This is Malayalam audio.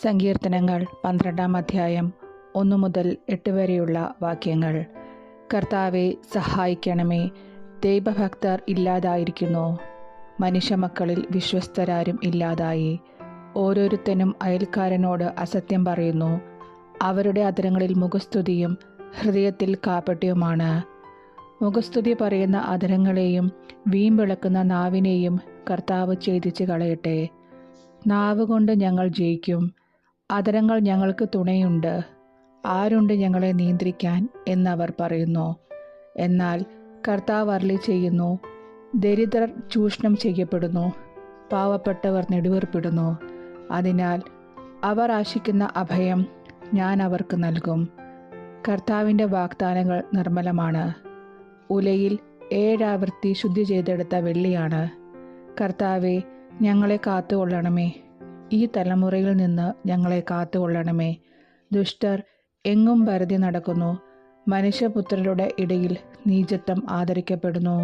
സങ്കീർത്തനങ്ങൾ 12-ാം അധ്യായം 1 മുതൽ 8 വരെയുള്ള വാക്യങ്ങൾ. കർത്താവെ, സഹായിക്കണമേ. ദൈവഭക്തർ ഇല്ലാതായിരിക്കുന്നു. മനുഷ്യമക്കളിൽ വിശ്വസ്തരാരും ഇല്ലാതായി. ഓരോരുത്തനും അയൽക്കാരനോട് അസത്യം പറയുന്നു. അവരുടെ അധരങ്ങളിൽ മുഖസ്തുതിയും ഹൃദയത്തിൽ കാപട്യവുമാണ്. മുഖസ്തുതി പറയുന്ന അധരങ്ങളെയും വീമ്പിളക്കുന്ന നാവിനെയും കർത്താവ് ഛേദിച്ച് കളയട്ടെ. നാവ് കൊണ്ട് ഞങ്ങൾ ജയിക്കും. അധരങ്ങൾ ഞങ്ങൾക്ക് തുണയുണ്ട്. ആരുണ്ട് ഞങ്ങളെ നിയന്ത്രിക്കാൻ എന്നവർ പറയുന്നു. എന്നാൽ കർത്താവ് അരുളി ചെയ്യുന്നു, ദരിദ്രർ ചൂഷണം ചെയ്യപ്പെടുന്നു, പാവപ്പെട്ടവർ നെടുവീർപ്പിടുന്നു. അതിനാൽ അവർ ആശിക്കുന്ന അഭയം ഞാൻ അവർക്ക് നൽകും. കർത്താവിൻ്റെ വാഗ്ദാനങ്ങൾ നിർമ്മലമാണ്. ഉലയിൽ 7 ആവർത്തി ശുദ്ധി ചെയ്തെടുത്ത വെള്ളിയാണ്. കർത്താവെ, ഞങ്ങളെ കാത്തുകൊള്ളണമേ. ഈ തലമുറയിൽ നിന്ന് ഞങ്ങളെ കാത്തുകൊള്ളണമേ. ദുഷ്ടർ എങ്ങും പരതി നടക്കുന്നു. മനുഷ്യപുത്രരുടെ ഇടയിൽ നീചത്വം ആദരിക്കപ്പെടുന്നു.